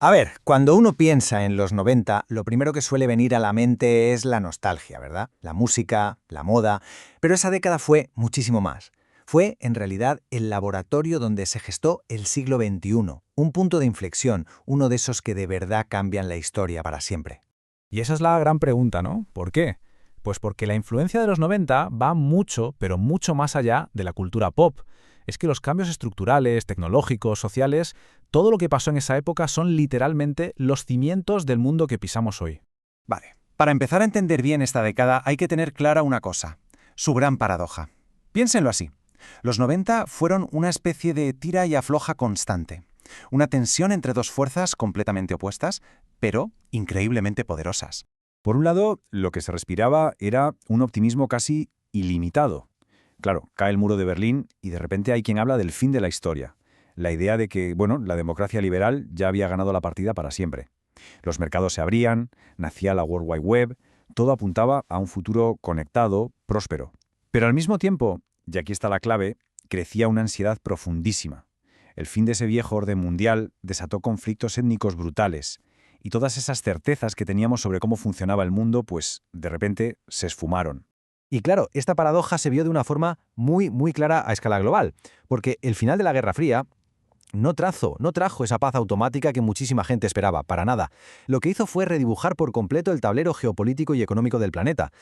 A ver, cuando uno piensa en los 90, lo primero que suele venir a la mente es la nostalgia, ¿verdad? La música, la moda, pero esa década fue muchísimo más. Fue, en realidad, el laboratorio donde se gestó el siglo XXI, un punto de inflexión, uno de esos que de verdad cambian la historia para siempre. Y esa es la gran pregunta, ¿no? ¿Por qué? Pues porque la influencia de los 90 va mucho, pero mucho más allá de la cultura pop. Es que los cambios estructurales, tecnológicos, sociales, todo lo que pasó en esa época son literalmente los cimientos del mundo que pisamos hoy. Vale, para empezar a entender bien esta década hay que tener clara una cosa, su gran paradoja. Piénsenlo así. Los 90 fueron una especie de tira y afloja constante. Una tensión entre dos fuerzas completamente opuestas, pero increíblemente poderosas. Por un lado, lo que se respiraba era un optimismo casi ilimitado. Claro, cae el muro de Berlín y de repente hay quien habla del fin de la historia. La idea de que, la democracia liberal ya había ganado la partida para siempre. Los mercados se abrían, nacía la World Wide Web, todo apuntaba a un futuro conectado, próspero. Pero al mismo tiempo, y aquí está la clave, crecía una ansiedad profundísima. El fin de ese viejo orden mundial desató conflictos étnicos brutales, y todas esas certezas que teníamos sobre cómo funcionaba el mundo, pues, de repente, se esfumaron. Y claro, esta paradoja se vio de una forma muy clara a escala global, porque el final de la Guerra Fría no trajo esa paz automática que muchísima gente esperaba, para nada. Lo que hizo fue redibujar por completo el tablero geopolítico y económico del planeta.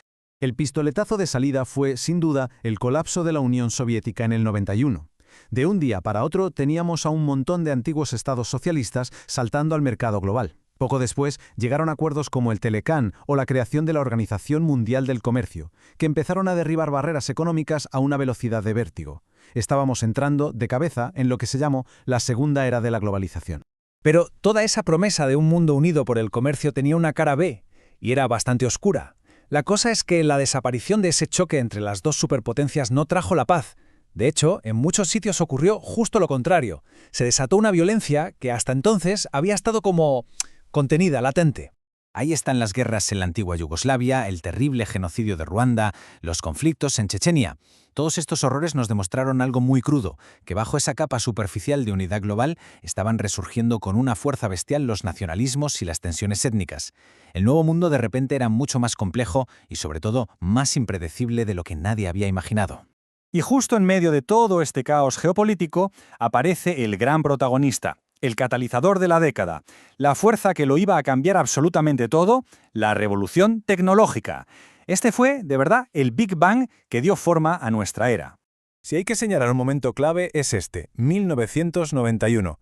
El pistoletazo de salida fue, sin duda, el colapso de la Unión Soviética en el 91. De un día para otro teníamos a un montón de antiguos estados socialistas saltando al mercado global. Poco después llegaron acuerdos como el Telecán o la creación de la Organización Mundial del Comercio, que empezaron a derribar barreras económicas a una velocidad de vértigo. Estábamos entrando de cabeza en lo que se llamó la segunda era de la globalización. Pero toda esa promesa de un mundo unido por el comercio tenía una cara B, y era bastante oscura. La cosa es que la desaparición de ese choque entre las dos superpotencias no trajo la paz. De hecho, en muchos sitios ocurrió justo lo contrario. Se desató una violencia que hasta entonces había estado como contenida, latente. Ahí están las guerras en la antigua Yugoslavia, el terrible genocidio de Ruanda, los conflictos en Chechenia. Todos estos horrores nos demostraron algo muy crudo, que bajo esa capa superficial de unidad global estaban resurgiendo con una fuerza bestial los nacionalismos y las tensiones étnicas. El nuevo mundo de repente era mucho más complejo y sobre todo más impredecible de lo que nadie había imaginado. Y justo en medio de todo este caos geopolítico aparece el gran protagonista, el catalizador de la década, la fuerza que lo iba a cambiar absolutamente todo, la revolución tecnológica. Este fue, de verdad, el Big Bang que dio forma a nuestra era. Si hay que señalar un momento clave es 1991.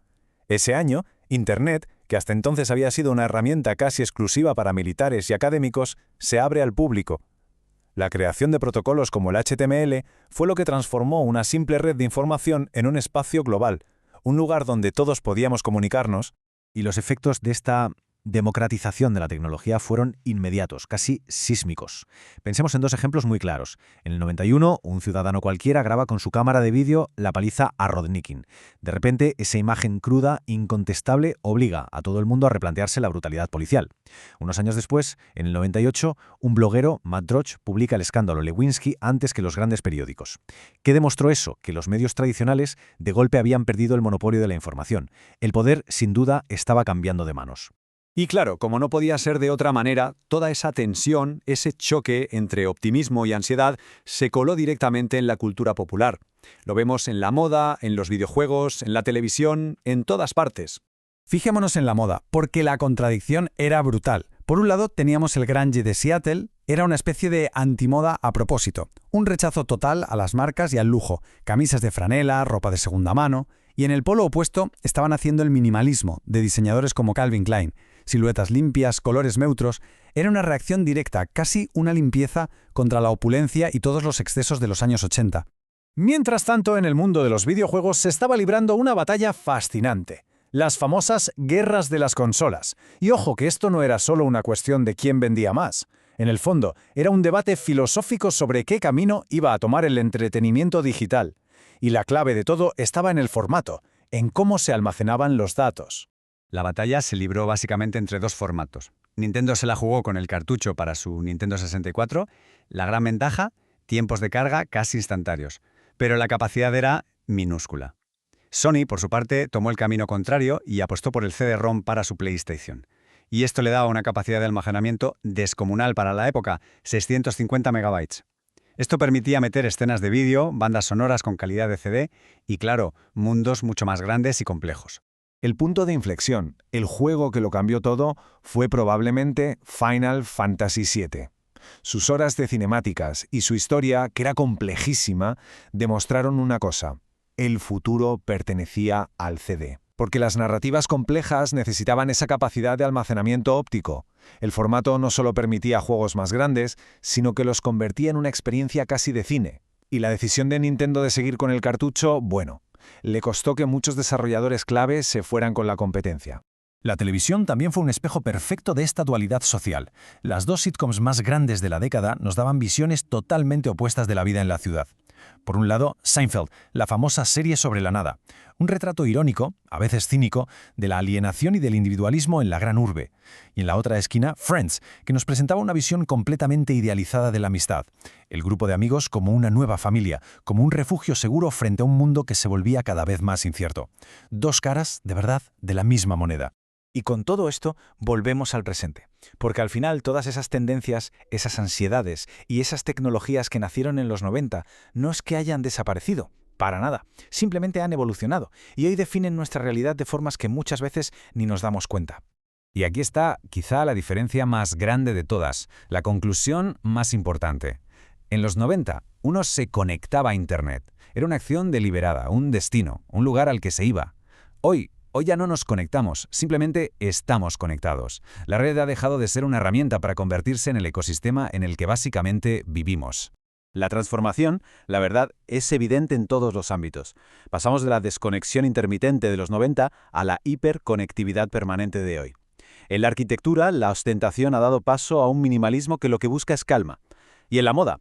Ese año, Internet, que hasta entonces había sido una herramienta casi exclusiva para militares y académicos, se abre al público. La creación de protocolos como el HTML fue lo que transformó una simple red de información en un espacio global, un lugar donde todos podíamos comunicarnos, y los efectos de esta democratización de la tecnología fueron inmediatos, casi sísmicos. Pensemos en dos ejemplos muy claros. En el 91, un ciudadano cualquiera graba con su cámara de vídeo la paliza a Rodnikin. De repente, esa imagen cruda, incontestable, obliga a todo el mundo a replantearse la brutalidad policial. Unos años después, en el 98, un bloguero, Matt Droch, publica el escándalo Lewinsky antes que los grandes periódicos. ¿Qué demostró eso? Que los medios tradicionales de golpe habían perdido el monopolio de la información. El poder, sin duda, estaba cambiando de manos. Y claro, como no podía ser de otra manera, toda esa tensión, ese choque entre optimismo y ansiedad, se coló directamente en la cultura popular. Lo vemos en la moda, en los videojuegos, en la televisión, en todas partes. Fijémonos en la moda, porque la contradicción era brutal. Por un lado teníamos el grunge de Seattle, era una especie de antimoda a propósito, un rechazo total a las marcas y al lujo, camisas de franela, ropa de segunda mano, y en el polo opuesto estaban haciendo el minimalismo, de diseñadores como Calvin Klein. Siluetas limpias, colores neutros, era una reacción directa, casi una limpieza contra la opulencia y todos los excesos de los años 80. Mientras tanto, en el mundo de los videojuegos se estaba librando una batalla fascinante. Las famosas guerras de las consolas. Y ojo que esto no era solo una cuestión de quién vendía más. En el fondo, era un debate filosófico sobre qué camino iba a tomar el entretenimiento digital. Y la clave de todo estaba en el formato, en cómo se almacenaban los datos. La batalla se libró básicamente entre dos formatos. Nintendo se la jugó con el cartucho para su Nintendo 64. La gran ventaja, tiempos de carga casi instantáneos. Pero la capacidad era minúscula. Sony, por su parte, tomó el camino contrario y apostó por el CD-ROM para su PlayStation. Y esto le daba una capacidad de almacenamiento descomunal para la época, 650 megabytes. Esto permitía meter escenas de vídeo, bandas sonoras con calidad de CD y, claro, mundos mucho más grandes y complejos. El punto de inflexión, el juego que lo cambió todo, fue probablemente Final Fantasy VII. Sus horas de cinemáticas y su historia, que era complejísima, demostraron una cosa: el futuro pertenecía al CD. Porque las narrativas complejas necesitaban esa capacidad de almacenamiento óptico. El formato no solo permitía juegos más grandes, sino que los convertía en una experiencia casi de cine. Y la decisión de Nintendo de seguir con el cartucho, bueno, le costó que muchos desarrolladores clave se fueran con la competencia. La televisión también fue un espejo perfecto de esta dualidad social. Las dos sitcoms más grandes de la década nos daban visiones totalmente opuestas de la vida en la ciudad. Por un lado, Seinfeld, la famosa serie sobre la nada, un retrato irónico, a veces cínico, de la alienación y del individualismo en la gran urbe. Y en la otra esquina, Friends, que nos presentaba una visión completamente idealizada de la amistad, el grupo de amigos como una nueva familia, como un refugio seguro frente a un mundo que se volvía cada vez más incierto. Dos caras, de verdad, de la misma moneda. Y con todo esto volvemos al presente, porque al final todas esas tendencias, esas ansiedades y esas tecnologías que nacieron en los 90 no es que hayan desaparecido, para nada, simplemente han evolucionado y hoy definen nuestra realidad de formas que muchas veces ni nos damos cuenta. Y aquí está quizá la diferencia más grande de todas, la conclusión más importante. En los 90, uno se conectaba a Internet. Era una acción deliberada, un destino, un lugar al que se iba. Hoy ya no nos conectamos, simplemente estamos conectados. La red ha dejado de ser una herramienta para convertirse en el ecosistema en el que básicamente vivimos. La transformación, la verdad, es evidente en todos los ámbitos. Pasamos de la desconexión intermitente de los 90 a la hiperconectividad permanente de hoy. En la arquitectura, la ostentación ha dado paso a un minimalismo que lo que busca es calma. Y en la moda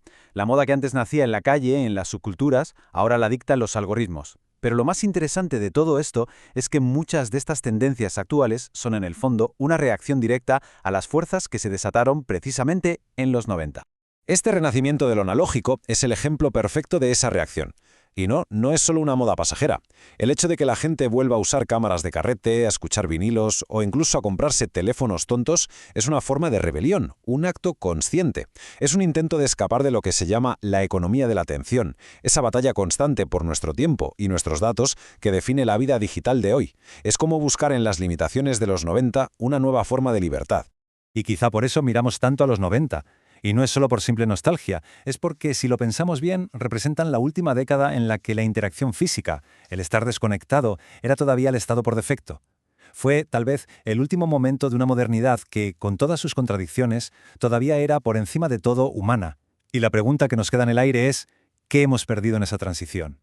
que antes nacía en la calle, en las subculturas, ahora la dictan los algoritmos. Pero lo más interesante de todo esto es que muchas de estas tendencias actuales son en el fondo una reacción directa a las fuerzas que se desataron precisamente en los 90. Este renacimiento de lo analógico es el ejemplo perfecto de esa reacción. Y no es solo una moda pasajera. El hecho de que la gente vuelva a usar cámaras de carrete, a escuchar vinilos o incluso a comprarse teléfonos tontos es una forma de rebelión, un acto consciente. Es un intento de escapar de lo que se llama la economía de la atención, esa batalla constante por nuestro tiempo y nuestros datos que define la vida digital de hoy. Es como buscar en las limitaciones de los 90 una nueva forma de libertad. Y quizá por eso miramos tanto a los 90. Y no es solo por simple nostalgia, es porque, si lo pensamos bien, representan la última década en la que la interacción física, el estar desconectado, era todavía el estado por defecto. Fue, tal vez, el último momento de una modernidad que, con todas sus contradicciones, todavía era, por encima de todo, humana. Y la pregunta que nos queda en el aire es, ¿qué hemos perdido en esa transición?